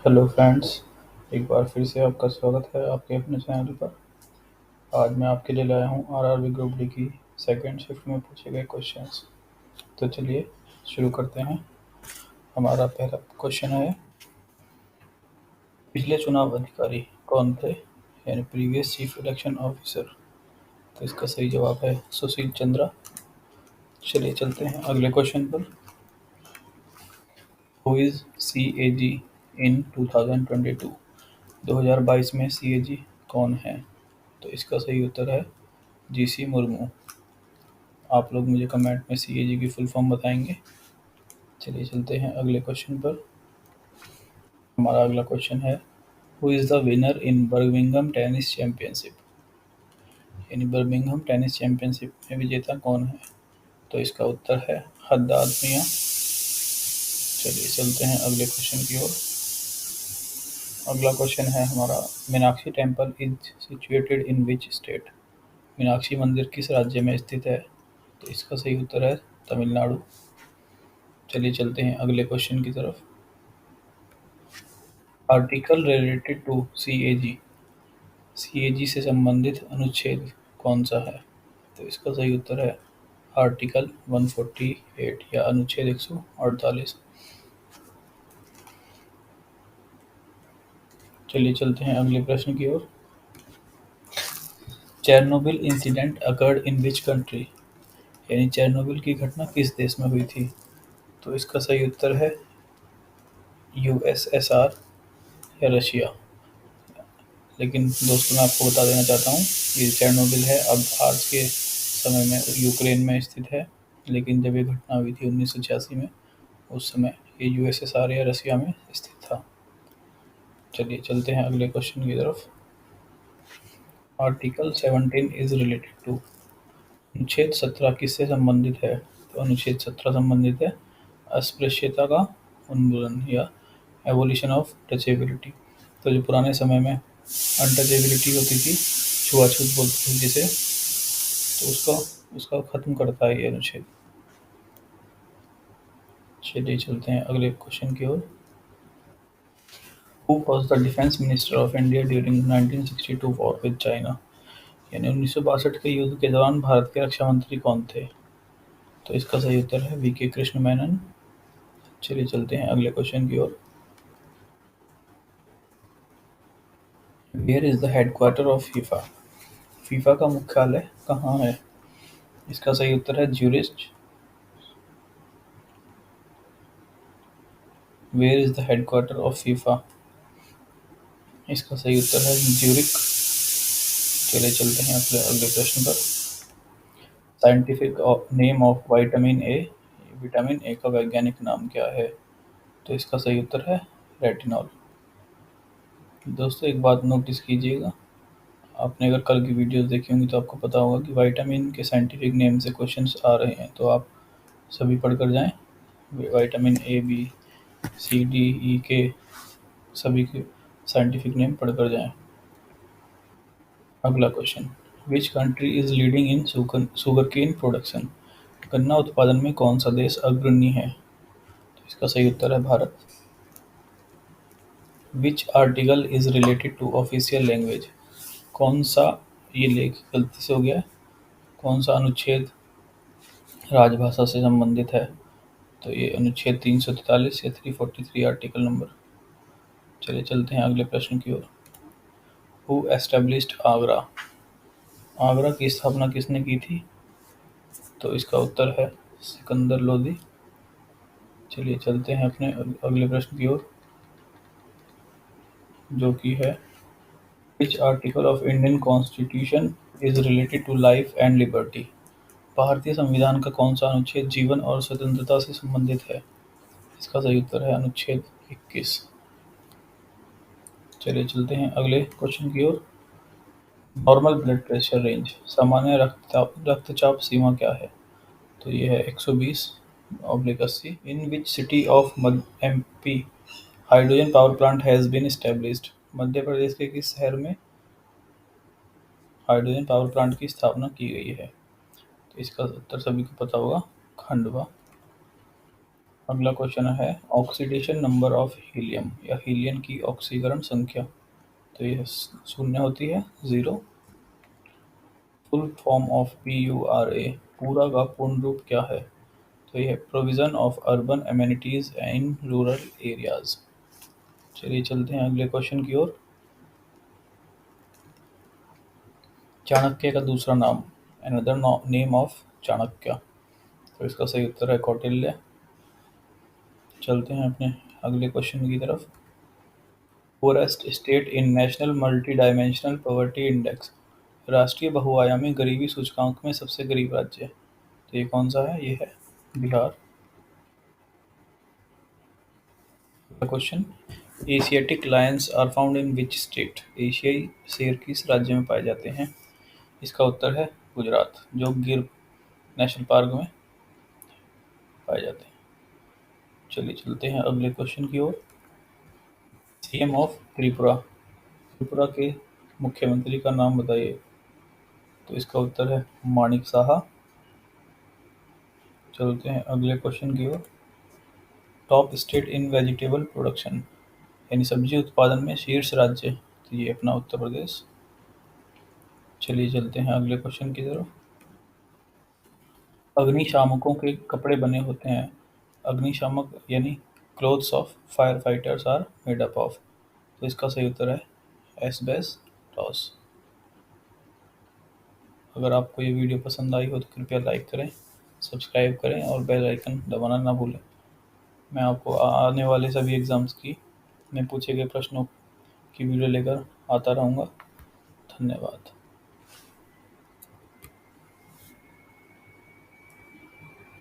Hello friends. एक बार फिर से आपका स्वागत है आपके अपने चैनल पर। आज मैं आपके लिए लाया हूँ आरआरबी ग्रुप डी की सेकंड शिफ्ट में पूछे गए क्वेश्चंस। तो चलिए शुरू करते हैं। हमारा पहला क्वेश्चन है, पिछले चुनाव अधिकारी कौन थे, यानी प्रीवियस चीफ इलेक्शन ऑफिसर। तो इसका सही जवाब है सुशील चंद्रा। चलिए चलते हैं अगले क्वेश्चन पर। हु इज सी ए जी इन 2022। 2022 में सी ए जी कौन है। तो इसका सही उत्तर है जी सी मुर्मू। आप लोग मुझे कमेंट में सीएजी की फुल फॉर्म बताएंगे। चलिए चलते हैं अगले क्वेश्चन पर। हमारा अगला क्वेश्चन है, who is the winner in Birmingham tennis championship. यानी बर्मिंघम टेनिस चैंपियनशिप में विजेता कौन है। तो इसका उत्तर है हद्दाद मियां। चलिए चलते हैं अगले क्वेश्चन की ओर। अगला क्वेश्चन है हमारा, Meenakshi temple is situated in which state. Meenakshi मंदिर किस राज्य में स्थित है। तो इसका सही उत्तर है तमिलनाडु। चलिए चलते हैं अगले क्वेश्चन की तरफ। Article related to CAG. CAG से संबंधित अनुच्छेद कौन सा है। तो इसका सही उत्तर है आर्टिकल 148 या अनुच्छेद 148। चलिए चलते हैं अगले प्रश्न की ओर। Chernobyl incident occurred in which country. यानी चेरनोबिल की घटना किस देश में हुई थी। तो इसका सही उत्तर है यूएसएसआर या रशिया। लेकिन दोस्तों मैं आपको बता देना चाहता हूँ, ये चेरनोबिल है अब आज के समय में यूक्रेन में स्थित है। लेकिन जब ये घटना हुई थी 1986 में, उस समय ये यूएसएसआर या रसिया में स्थित था। चलिए चलते हैं अगले क्वेश्चन की तरफ। Article 17 is related to. अनुच्छेद 17 किससे संबंधित है। तो अनुच्छेद 17 संबंधित है अस्पृश्यता का उन्मूलन या एबोलिशन ऑफ टचेबिलिटी। तो जो पुराने समय में अनटचेबिलिटी होती थी, छुआछूत बोलते थे जिसे, तो उसका उसका खत्म करता है ये अनुच्छेद। चलिए चलते हैं अगले क्वेश्चन की ओर। Who was the defence minister of India during 1962 war with China. यानी 1962 के युद्ध के दौरान भारत के रक्षा मंत्री कौन थे। तो इसका सही उत्तर है वी के कृष्ण मेनन। चलिए चलते हैं अगले क्वेश्चन की ओर। Where is the headquarter of FIFA. FIFA का मुख्यालय कहाँ है। इसका सही उत्तर है Zurich. Where is the headquarter of FIFA. इसका सही उत्तर है ज्यूरिक। चलिए चलते हैं अगले अगले प्रश्न पर। Scientific name of vitamin A. Vitamin A का वैज्ञानिक नाम क्या है। तो इसका सही उत्तर है रेटिनॉल। दोस्तों एक बात नोटिस कीजिएगा, आपने अगर कल की वीडियोस देखी होंगी तो आपको पता होगा कि विटामिन के साइंटिफिक नेम से क्वेश्चंस आ रहे हैं, तो आप सभी पढ़ कर जाएं। Vitamin A, B, C, D, E के सभी के साइंटिफिक नेम पढ़ कर जाएं। अगला question, which country is leading in sugarcane production. गन्ना उत्पादन में कौन सा देश अग्रणी है। तो इसका सही उत्तर है Bharat. Which article is related to official language. कौन सा, ये लेख गलती से हो गया है, कौन सा अनुच्छेद राजभाषा से संबंधित है। तो ये अनुच्छेद 343 या 343 आर्टिकल नंबर। चलिए चलते हैं अगले प्रश्न की ओर। Who established Agra. आगरा की स्थापना किसने की थी। तो इसका उत्तर है सिकंदर लोदी। चलिए चलते हैं अपने अगले प्रश्न की ओर, जो कि है, which article of Indian constitution is related to life and liberty. भारतीय संविधान का कौन सा अनुच्छेद जीवन और स्वतंत्रता से संबंधित है। इसका सही उत्तर है अनुच्छेद 21। चलिए चलते हैं अगले क्वेश्चन की ओर। नॉर्मल ब्लड प्रेशर रेंज, सामान्य रक्तचाप सीमा क्या है। तो ये है 120/80। In which city of MP hydrogen power plant has been established. Madhya Pradesh के किस शहर में हाइड्रोजन पावर प्लांट की स्थापना की गई है। तो इसका उत्तर सभी को पता होगा, खंडवा। अगला क्वेश्चन है ऑक्सीडेशन नंबर ऑफ हीलियम या हीलियम की ऑक्सीकरण संख्या। तो ये शून्य होती है, 0। फुल फॉर्म ऑफ PURA, पूरा का पूर्ण रूप क्या है? तो ये है provision of urban amenities in rural areas. चलिए चलते हैं अगले क्वेश्चन की ओर। चाणक्य का दूसरा नाम, अनदर नेम ऑफ चाणक्य। तो इसका सही उत्तर है कौटिल्य। चलते हैं अपने अगले क्वेश्चन की तरफ। Forest state in national multi dimensional poverty index, राष्ट्रीय बहुआयामी गरीबी सूचकांक में सबसे गरीब राज्य। तो ये कौन सा है? ये है Bihar. Question, Asiatic lions are found in which state, एशियाई शेर किस राज्य में पाए जाते हैं? इसका उत्तर है गुजरात, जो गिर नेशनल पार्क में पाए जाते हैं। चलिए चलते हैं अगले क्वेश्चन की ओर। सीएम ऑफ त्रिपुरा, त्रिपुरा के मुख्यमंत्री का नाम बताइए। तो इसका उत्तर है माणिक साहा। चलते हैं अगले क्वेश्चन की ओर। Top state in vegetable production, यानी सब्जी उत्पादन में शीर्ष राज्य। तो ये अपना उत्तर प्रदेश। चलिए चलते हैं अगले क्वेश्चन की तरफ। अग्निशामकों के कपड़े बने होते हैं, अग्निशामक यानी clothes of fire fighters are made up of. तो इसका सही उत्तर है एस्बेस्टॉस। अगर आपको ये वीडियो पसंद आई हो तो कृपया लाइक करें, सब्सक्राइब करें और बेल आइकन दबाना ना भूलें। मैं आपको आने वाले सभी एग्ज़ाम्स की में पूछे गए प्रश्नों की वीडियो लेकर आता रहूँगा। धन्यवाद।